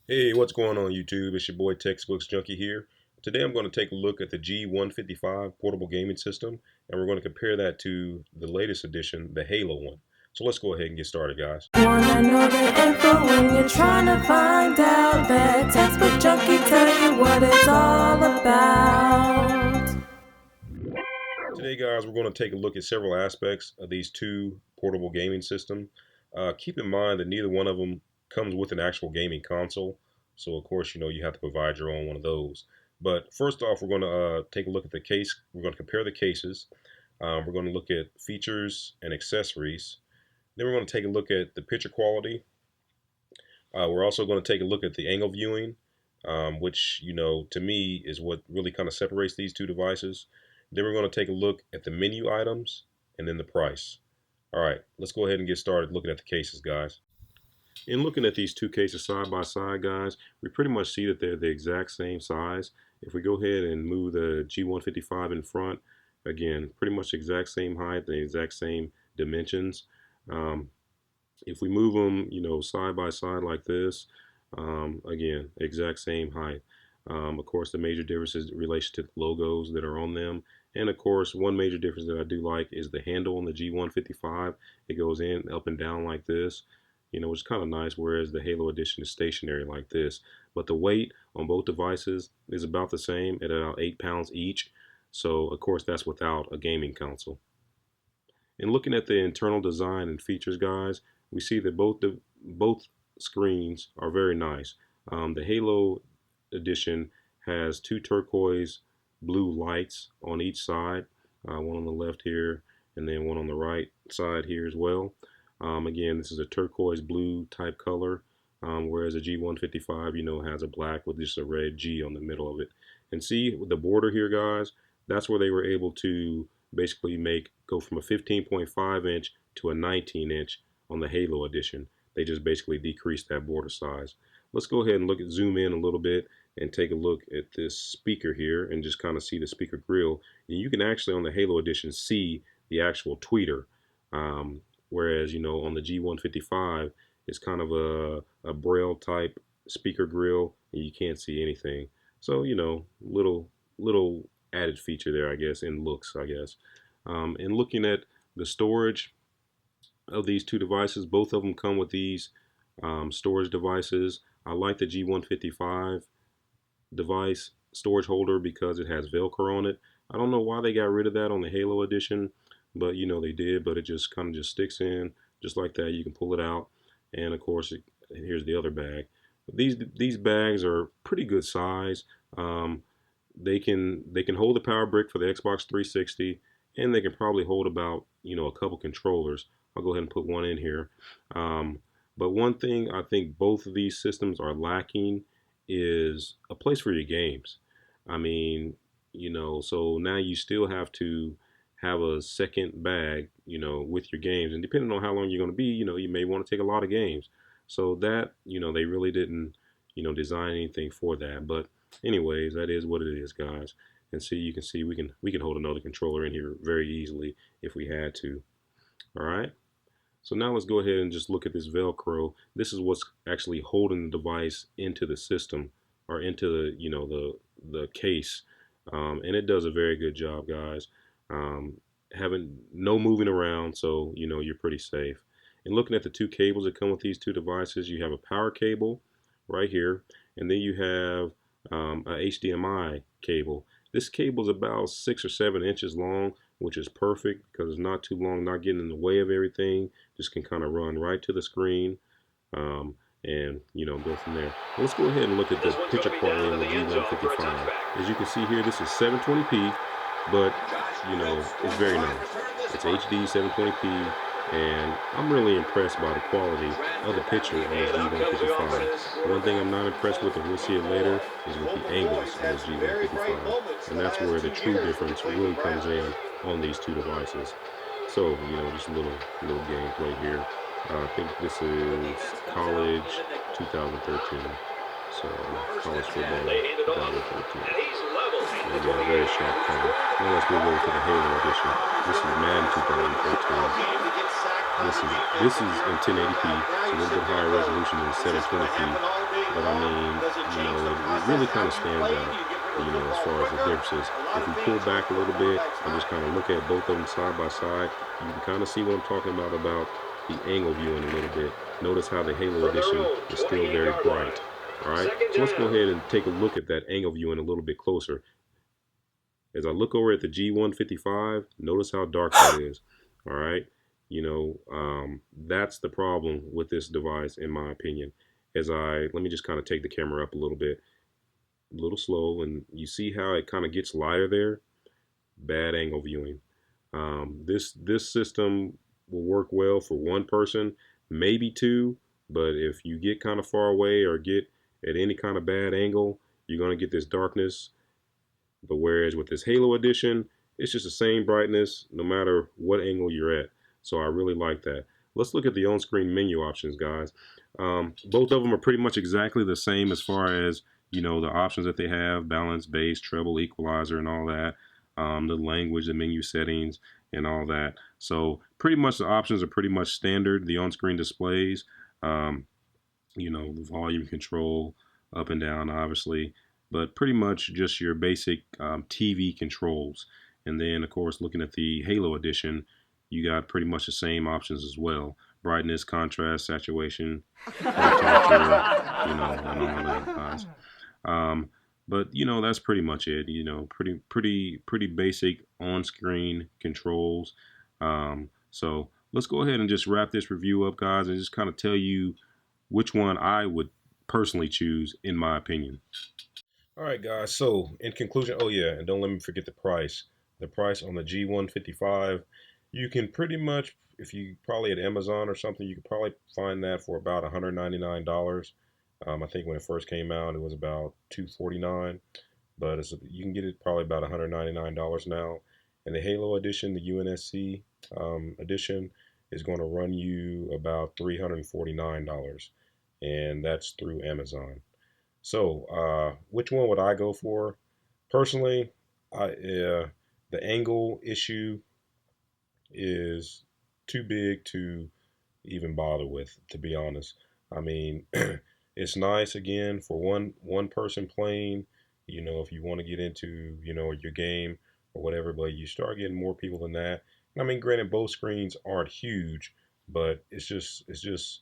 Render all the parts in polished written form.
Hey, what's going on YouTube? It's your boy Textbooks Junkie here. Today I'm going to take a look at the G155 portable gaming system, and we're going to compare that to the latest edition, the Halo one. So let's go ahead and get started, guys. Wanna know the info when you're trying to find out? That Textbook Junkie tell you what it's all about. Today, guys, we're going to take a look at several aspects of these two portable gaming systems. Keep in mind that neither one of them comes with an actual gaming console. So, of course, you have to provide your own one of those. But first off, we're going to take a look at the case. We're going to compare the cases. We're going to look at features and accessories. Then we're going to take a look at the picture quality. We're also going to take a look at the angle viewing, which, to me is what really kind of separates these two devices. Then we're going to take a look at the menu items and then the price. All right, let's go ahead and get started looking at the cases, guys. In looking at these two cases side by side, guys, we pretty much see that they're the exact same size. If we go ahead and move the G155 in front, again, pretty much the exact same height, the exact same dimensions. If we move them, side by side like this, again, exact same height. Of course, the major difference is in relation to the logos that are on them. And of course, one major difference that I do like is the handle on the G155. It goes in up and down like this, which is kind of nice, whereas the Halo Edition is stationary like this. But the weight on both devices is about the same at about 8 pounds each. So, of course, that's without a gaming console. And looking at the internal design and features, guys, we see that both screens are very nice. The Halo Edition has two turquoise blue lights on each side, one on the left here and then one on the right side here as well. Again, this is a turquoise blue type color, whereas a G155, has a black with just a red G on the middle of it. And see the border here, guys, that's where they were able to basically go from a 15.5 inch to a 19 inch on the Halo Edition. They just basically decreased that border size. Let's go ahead and zoom in a little bit and take a look at this speaker here and just kind of see the speaker grill. And you can actually on the Halo Edition see the actual tweeter, whereas on the G155 it's kind of a braille type speaker grill and you can't see anything. So little added feature there, I guess, in looks, I guess. And looking at the storage of these two devices, both of them come with these storage devices. I like the G155 device storage holder because it has Velcro on it. I don't know why they got rid of that on the Halo Edition, but they did. But it just kind of just sticks in just like that. You can pull it out, and of course, here's the other bag. These bags are pretty good size. They can hold the power brick for the Xbox 360, and they can probably hold about a couple controllers. I'll go ahead and put one in here. But one thing I think both of these systems are lacking is a place for your games. I mean, so now you still have to have a second bag, with your games. And depending on how long you're going to be, you may want to take a lot of games. So that, they really didn't, design anything for that. But anyways, that is what it is, guys. And see, you can see we can hold another controller in here very easily if we had to. All right. So now let's go ahead and just look at this Velcro. This is what's actually holding the device into the system or into the case, and it does a very good job, guys. Having no moving around, so you're pretty safe. And looking at the two cables that come with these two devices, you have a power cable right here, and then you have a HDMI cable. This cable is about 6 or 7 inches long, which is perfect because it's not too long, not getting in the way of everything. Just can kind of run right to the screen, and go from there. Let's go ahead and look at the picture quality on the G155. As you can see here, this is 720p, but it's very nice. It's HD 720p, and I'm really impressed by the quality of the picture on this G155. One thing I'm not impressed with, and we'll see it later, is with the angles on this G155, and that's where the true difference really comes in on these two devices. So just a little gameplay here. I think this is college 2013. So college football 2013. And very sharp cover. Now let's move over to the Halo Edition. This is Madden 2013. This is in 1080p, so a little bit higher resolution than 720p. but I mean, it really kind of stands out, as far as the differences. If we pull back a little bit and just kind of look at both of them side by side, you can kind of see what I'm talking about the angle viewing a little bit. Notice how the Halo Edition is still very bright. All right, so let's go ahead and take a look at that angle viewing a little bit closer. As I look over at the G155, notice how dark that is. All right, that's the problem with this device, in my opinion. Let me just kind of take the camera up a little bit, a little slow, and you see how it kind of gets lighter there. Bad angle viewing. This system will work well for one person, maybe two, but if you get kind of far away or get at any kind of bad angle, you're going to get this darkness. But whereas with this Halo Edition, it's just the same brightness no matter what angle you're at. So I really like that. Let's look at the on-screen menu options, guys. Both of them are pretty much exactly the same as far as, the options that they have: balance, bass, treble, equalizer, and all that. The language, the menu settings, and all that. So pretty much the options are pretty much standard. The on-screen displays, the volume control, up and down, obviously, but pretty much just your basic TV controls. And then, of course, looking at the Halo Edition, you got pretty much the same options as well: brightness, contrast, saturation, temperature, and all that, guys. But that's pretty much it. Pretty basic on-screen controls. So let's go ahead and just wrap this review up, guys, and just kind of tell you which one I would personally choose, in my opinion. All right, guys. So in conclusion, oh yeah, and don't let me forget the price. The price on the G155, you can pretty much, if you probably at Amazon or something, you could probably find that for about $199. I think when it first came out, it was about $249, but you can get it probably about $199 now. And the Halo Edition, the UNSC edition, is going to run you about $349, and that's through Amazon. So which one would I go for? Personally, the angle issue is too big to even bother with, to be honest. I mean, it's nice, again, for one person playing, if you want to get into, your game or whatever, but you start getting more people than that. I mean, granted, both screens aren't huge, but it's just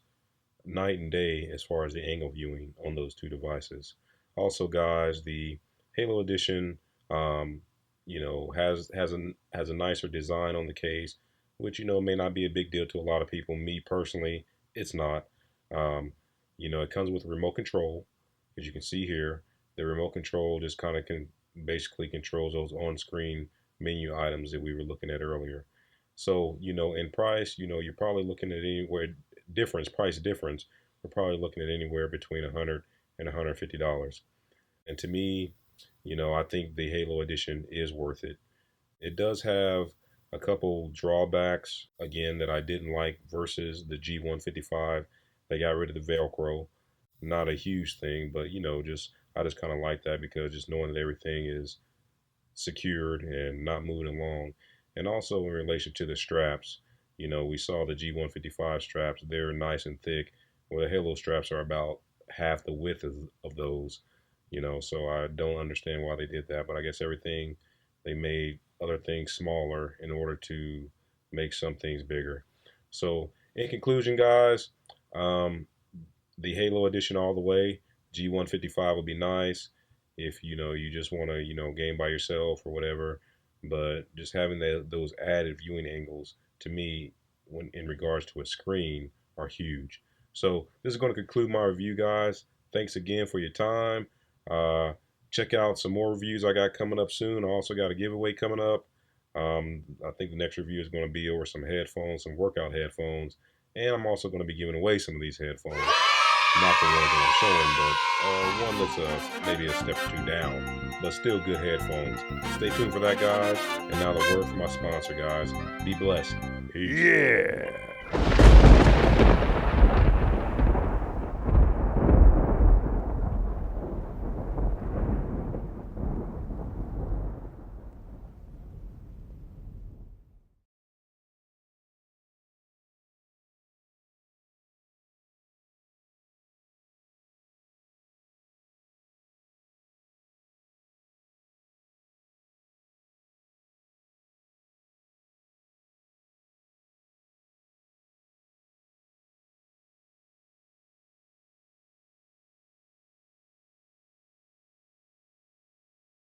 night and day as far as the angle viewing on those two devices. Also, guys, the Halo Edition, has a nicer design on the case, which may not be a big deal to a lot of people. Me personally, it's not. It comes with a remote control, as you can see here. The remote control just kind of basically controls those on-screen menu items that we were looking at earlier. So in price, you're probably looking at price difference. We're probably looking at anywhere between $100 and $150. And to me, I think the Halo Edition is worth it. It does have a couple drawbacks, again, that I didn't like versus the G155. They got rid of the Velcro. Not a huge thing, but I just kind of like that, because just knowing that everything is secured and not moving along. And also in relation to the straps, we saw the G155 straps. They're nice and thick, where the Halo straps are about half the width of those. So I don't understand why they did that, but I guess they made other things smaller in order to make some things bigger. So in conclusion, guys, the Halo Edition all the way. G155 would be nice if you just want to game by yourself or whatever, but just having those added viewing angles, to me, when in regards to a screen, are huge. So this is going to conclude my review, guys. Thanks again for your time. Check out some more reviews I got coming up soon. I also got a giveaway coming up. I think the next review is going to be over some headphones, some workout headphones, and I'm also going to be giving away some of these headphones. Not the ones that I'm showing, but one that's maybe a step or two down, but still good headphones. Stay tuned for that, guys. And now the word from my sponsor, guys. Be blessed. Peace. Yeah.